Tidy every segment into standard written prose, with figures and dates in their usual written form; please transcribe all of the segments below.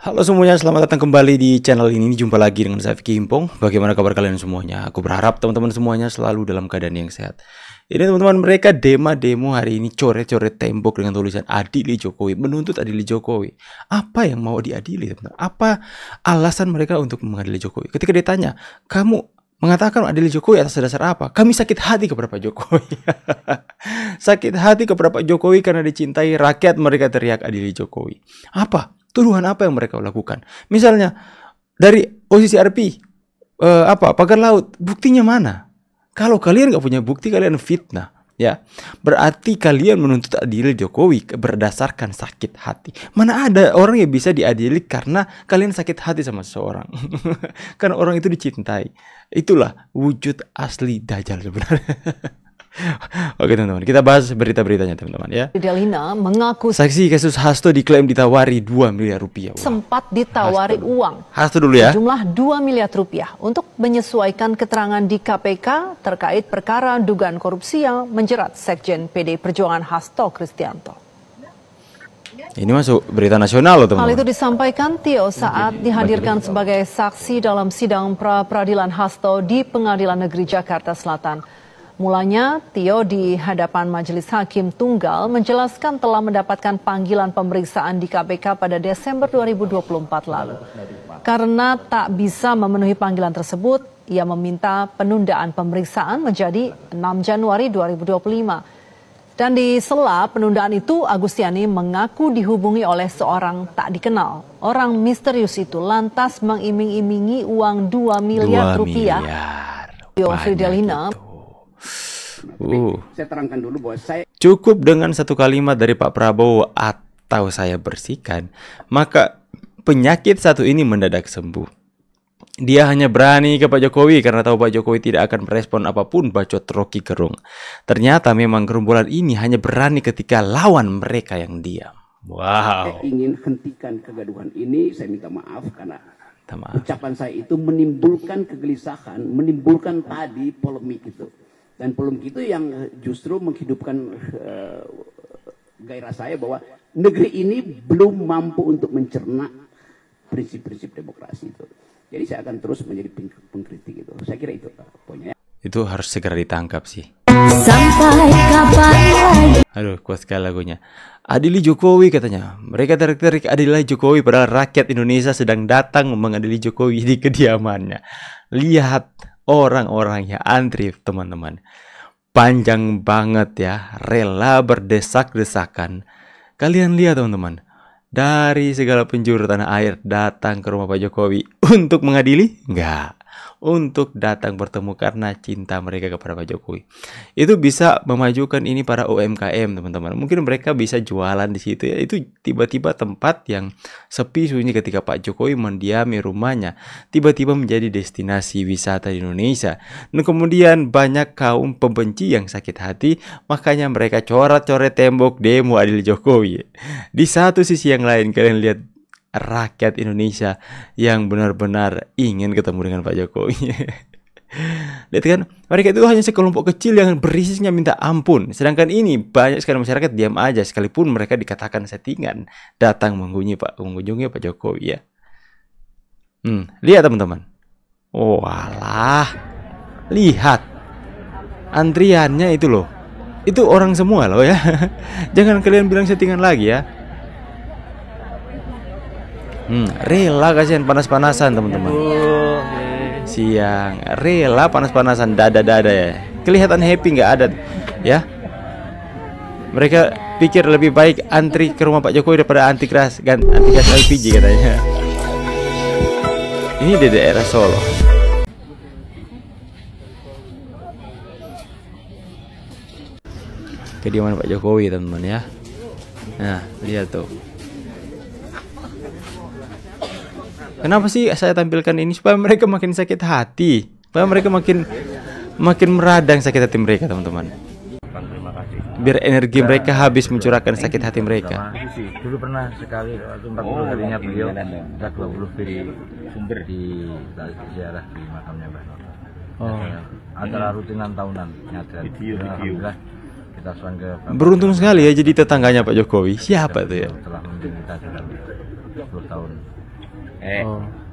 Halo semuanya, selamat datang kembali di channel ini. Jumpa lagi dengan saya Vicky Himpong. Bagaimana kabar kalian semuanya? Aku berharap teman-teman semuanya selalu dalam keadaan yang sehat. Ini teman-teman, mereka demo hari ini coret-coret tembok dengan tulisan adili Jokowi, menuntut adili Jokowi. Apa yang mau diadili, teman-teman? Apa alasan mereka untuk mengadili Jokowi? Ketika ditanya, kamu mengatakan adili Jokowi atas dasar apa? Kami sakit hati kepada Pak Jokowi. Sakit hati kepada Pak Jokowi karena dicintai rakyat, mereka teriak adili Jokowi. Apa? Tuduhan apa yang mereka lakukan? Misalnya dari posisi RP, pagar laut, buktinya mana? Kalau kalian nggak punya bukti, kalian fitnah, ya. Berarti kalian menuntut adil Jokowi berdasarkan sakit hati. Mana ada orang yang bisa diadili karena kalian sakit hati sama seseorang? Karena orang itu dicintai. Itulah wujud asli Dajjal sebenarnya. Oke teman-teman, kita bahas berita-beritanya teman-teman ya. Delina mengaku saksi kasus Hasto diklaim ditawari 2 miliar rupiah. Sempat ditawari uang Hasto dulu ya. Jumlah 2 miliar rupiah untuk menyesuaikan keterangan di KPK terkait perkara dugaan korupsi yang menjerat Sekjen PD Perjuangan Hasto Kristianto. Ini masuk berita nasional loh teman-teman. Hal itu disampaikan Tio saat dihadirkan sebagai saksi dalam sidang pra-peradilan Hasto di Pengadilan Negeri Jakarta Selatan. Mulanya, Tio di hadapan Majelis Hakim Tunggal menjelaskan telah mendapatkan panggilan pemeriksaan di KPK pada Desember 2024 lalu. Karena tak bisa memenuhi panggilan tersebut, ia meminta penundaan pemeriksaan menjadi 6 Januari 2025. Dan di sela penundaan itu, Agustiani mengaku dihubungi oleh seorang tak dikenal. Orang misterius itu lantas mengiming-imingi uang 2 miliar rupiah. Tio Fridelina. Saya terangkan dulu bahwa saya cukup dengan satu kalimat dari Pak Prabowo atau saya bersihkan, maka penyakit satu ini mendadak sembuh. Dia hanya berani ke Pak Jokowi karena tahu Pak Jokowi tidak akan merespon apapun bacot Rocky Gerung. Ternyata memang gerombolan ini hanya berani ketika lawan mereka yang diam. Wow. Saya ingin hentikan kegaduhan ini. Saya minta maaf karena ucapan saya itu menimbulkan kegelisahan, menimbulkan tadi polemik itu. Dan polemik itu yang justru menghidupkan gairah saya bahwa negeri ini belum mampu untuk mencerna prinsip-prinsip demokrasi itu. Jadi saya akan terus menjadi pengkritik itu. Saya kira itu poinnya. Itu harus segera ditangkap sih. Sampai kapan lagi? Aduh, kuat sekali lagunya. Adili Jokowi katanya. Mereka terik-terik adili Jokowi padahal rakyat Indonesia sedang datang mengadili Jokowi di kediamannya. Lihat orang-orang yang antri teman-teman. Panjang banget ya. Rela berdesak-desakan. Kalian lihat teman-teman. Dari segala penjuru tanah air datang ke rumah Pak Jokowi untuk mengadili? Enggak. Untuk datang bertemu karena cinta mereka kepada Pak Jokowi. Itu bisa memajukan ini para UMKM teman-teman. Mungkin mereka bisa jualan di situ ya. Itu tiba-tiba tempat yang sepi sunyi ketika Pak Jokowi mendiami rumahnya. Tiba-tiba menjadi destinasi wisata di Indonesia. Dan kemudian banyak kaum pembenci yang sakit hati. Makanya mereka coret-coret tembok demo adil Jokowi. Di satu sisi yang lain kalian lihat rakyat Indonesia yang benar-benar ingin ketemu dengan Pak Jokowi. Lihat kan, mereka itu hanya sekelompok kecil yang berisisnya minta ampun. Sedangkan ini banyak sekali masyarakat diam aja sekalipun mereka dikatakan settingan datang mengunjungi Pak Jokowi ya. Lihat teman-teman. Oh alah. Lihat. Antriannya itu loh. Itu orang semua loh ya. Jangan kalian bilang settingan lagi ya. Rela kasihan panas-panasan teman-teman. Siang rela panas-panasan dada-dada ya. Kelihatan happy nggak ada ya. Mereka pikir lebih baik antri ke rumah Pak Jokowi daripada anti gas LPG katanya. Ini di daerah Solo. Kediaman Pak Jokowi teman-teman ya. Nah lihat tuh. Kenapa sih saya tampilkan ini? Supaya mereka makin sakit hati. Supaya mereka makin meradang sakit hati mereka teman-teman. Terima kasih. Biar energi mereka habis mencurahkan sakit hati mereka. Dulu pernah sekali waktu 40 harinya beliau ada 20 di sumber di ziarah di makamnya Mbah Nur. Acara rutinan tahunan nyadran. Alhamdulillah kita sowan ke Beruntung sekali ya jadi tetangganya Pak Jokowi. Siapa tuh ya? Telah membimbing kita dalam 10 tahun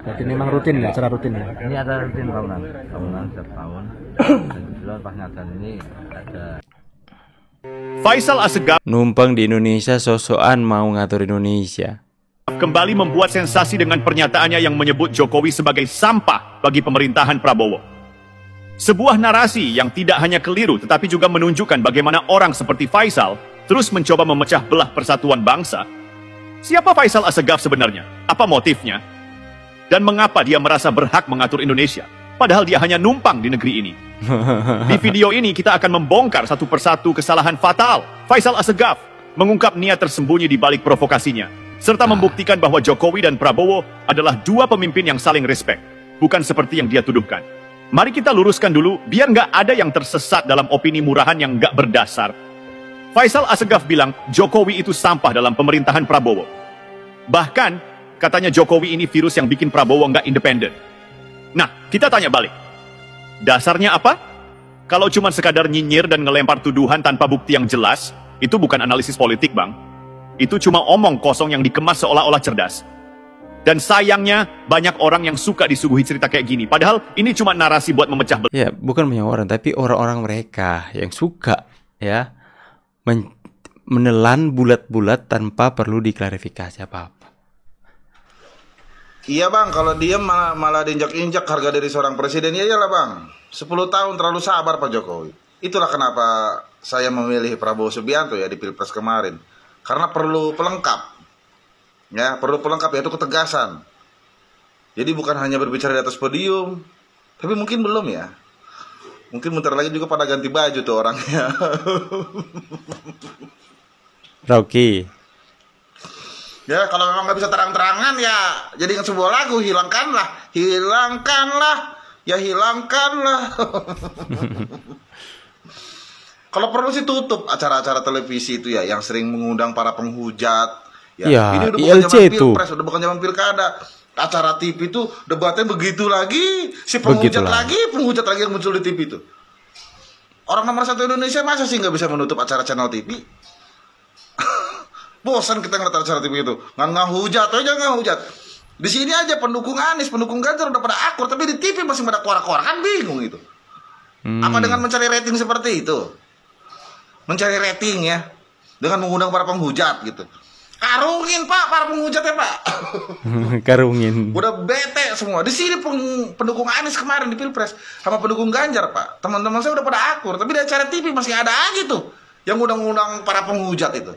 Berarti memang rutin ya, acara rutin ya? Ini ada rutin tahunan setiap tahun. Dan kebetulan pas Natal ini ada. Faisal Assegaf Numpang di Indonesia, sosokan mau ngatur Indonesia. kembali membuat sensasi dengan pernyataannya yang menyebut Jokowi sebagai sampah bagi pemerintahan Prabowo. Sebuah narasi yang tidak hanya keliru tetapi juga menunjukkan bagaimana orang seperti Faisal terus mencoba memecah belah persatuan bangsa. Siapa Faisal Assegaf sebenarnya? Apa motifnya? Dan mengapa dia merasa berhak mengatur Indonesia? Padahal dia hanya numpang di negeri ini. Di video ini kita akan membongkar satu persatu kesalahan fatal Faisal Assegaf, mengungkap niat tersembunyi di balik provokasinya, serta membuktikan bahwa Jokowi dan Prabowo adalah dua pemimpin yang saling respek, bukan seperti yang dia tuduhkan. Mari kita luruskan dulu, biar nggak ada yang tersesat dalam opini murahan yang nggak berdasar. Faisal Assegaf bilang Jokowi itu sampah dalam pemerintahan Prabowo. Bahkan, katanya Jokowi ini virus yang bikin Prabowo nggak independen. Nah, kita tanya balik. Dasarnya apa? Kalau cuma sekadar nyinyir dan ngelempar tuduhan tanpa bukti yang jelas, itu bukan analisis politik, Bang. Itu cuma omong kosong yang dikemas seolah-olah cerdas. Dan sayangnya, banyak orang yang suka disuguhi cerita kayak gini. Padahal ini cuma narasi buat memecah belah. Ya, bukan banyak orang, tapi orang-orang mereka yang suka ya menelan bulat-bulat tanpa perlu diklarifikasi apa-apa. Iya bang, kalau diem malah diinjak-injak harga diri seorang presiden. Ya iyalah bang, 10 tahun terlalu sabar Pak Jokowi. Itulah kenapa saya memilih Prabowo Subianto ya di Pilpres kemarin. Karena perlu pelengkap. Ya, perlu pelengkap, yaitu ketegasan. Jadi bukan hanya berbicara di atas podium, tapi mungkin belum ya. Mungkin bentar lagi juga pada ganti baju tuh orangnya. Rocky. Ya, kalau memang nggak bisa terang-terangan ya, jadikan sebuah lagu, hilangkanlah, ya hilangkanlah. Kalau perlu sih tutup acara-acara televisi itu ya, yang sering mengundang para penghujat. Ya, ini udah bukan ILC zaman itu. pilpres, udah bukan zaman pilkada. Acara TV itu debatnya begitu lagi, si penghujat lagi yang muncul di TV itu. Orang nomor 1 Indonesia masa sih nggak bisa menutup acara channel TV? Bosan kita ngeliat acara TV itu, nggak hujat aja nggak hujat. Di sini aja pendukung Anies, pendukung Ganjar udah pada akur, tapi di TV masih pada kuara-kuara, kan bingung itu. Apa dengan mencari rating seperti itu? Mencari rating ya, dengan mengundang para penghujat gitu. Karungin Pak, para penghujatnya Pak. Karungin. Udah bete semua. Di sini pendukung Anies kemarin di Pilpres sama pendukung Ganjar Pak. Teman-teman saya udah pada akur, tapi di acara TV masih ada aja tuh yang undang-undang para penghujat itu.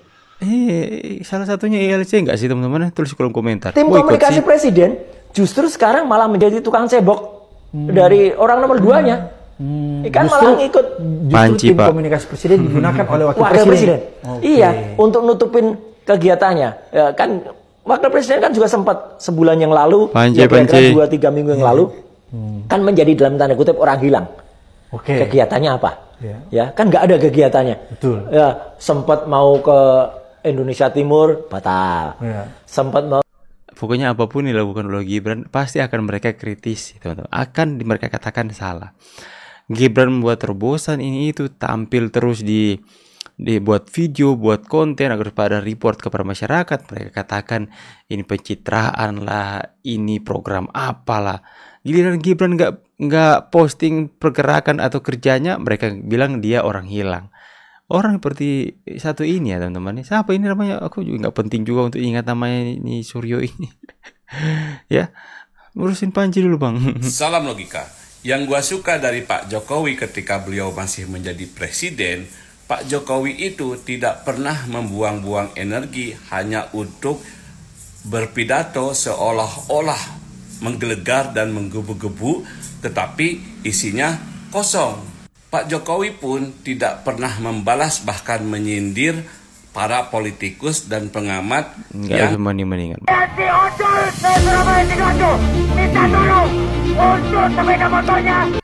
Salah satunya ILC nggak sih teman-teman? Tulis kolom komentar. Tim komunikasi presiden justru sekarang malah menjadi tukang cebok dari orang nomor 2-nya. Ikan malah ngikut. Justru tim komunikasi presiden digunakan oleh wakil presiden. Okay. Iya, untuk nutupin kegiatannya. Ya, kan wakil presiden kan juga sempat sebulan yang lalu, kira-kira 2-3 minggu yang lalu, kan menjadi dalam tanda kutip orang hilang. Kegiatannya apa? Ya, kan nggak ada kegiatannya. Betul. Ya, sempat mau ke Indonesia Timur, batal. Sempat mau. Pokoknya apapun yang dilakukan oleh Gibran pasti akan mereka kritisi, teman-teman. Akan mereka katakan salah. Gibran membuat terobosan ini itu, tampil terus dibuat video, buat konten agar pada report kepada masyarakat. Mereka katakan ini pencitraan lah, ini program apalah. Giliran Gibran nggak posting pergerakan atau kerjanya, mereka bilang dia orang hilang. Orang seperti satu ini ya teman-teman. Siapa ini namanya? Aku juga nggak penting juga untuk ingat namanya ini Suryo ini. Ya, ngurusin Panji dulu bang. Salam logika. Yang gua suka dari Pak Jokowi ketika beliau masih menjadi presiden, Pak Jokowi itu tidak pernah membuang-buang energi hanya untuk berpidato seolah-olah menggelegar dan menggebu-gebu, tetapi isinya kosong. Pak Jokowi pun tidak pernah membalas bahkan menyindir para politikus dan pengamat yang mendingan.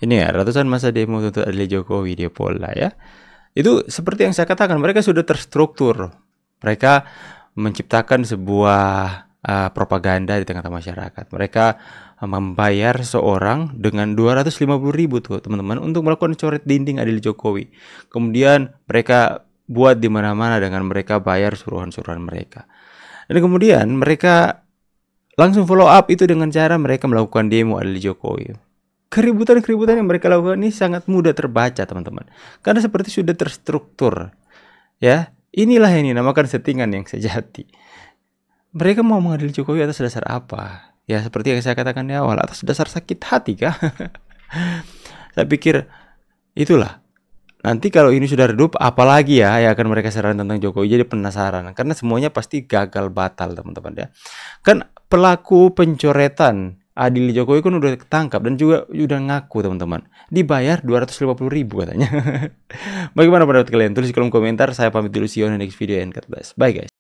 Ini ya, ratusan masa demo untuk adil Jokowi di Polda ya. Itu seperti yang saya katakan, mereka sudah terstruktur. Mereka menciptakan sebuah propaganda di tengah-tengah masyarakat. Mereka membayar seorang dengan 250.000 tuh teman-teman untuk melakukan coret dinding adil Jokowi. Kemudian mereka buat di mana-mana dengan mereka bayar suruhan-suruhan mereka. Dan kemudian mereka langsung follow up itu dengan cara mereka melakukan demo adili Jokowi. Keributan-keributan yang mereka lakukan ini sangat mudah terbaca, teman-teman. Karena seperti sudah terstruktur. Ya, inilah yang dinamakan settingan yang sejati. Mereka mau mengadili Jokowi atas dasar apa? Ya, seperti yang saya katakan di awal, atas dasar sakit hati kah? Saya pikir itulah. Nanti kalau ini sudah redup, apalagi ya yang akan mereka serang tentang Jokowi. Jadi penasaran. Karena semuanya pasti gagal batal, teman-teman ya. Kan pelaku pencoretan adili Jokowi kan udah ketangkap dan juga udah ngaku, teman-teman. Dibayar 250.000 katanya. Bagaimana pendapat kalian? Tulis di kolom komentar. Saya pamit dulu, see you on the next video and God bless. Bye guys.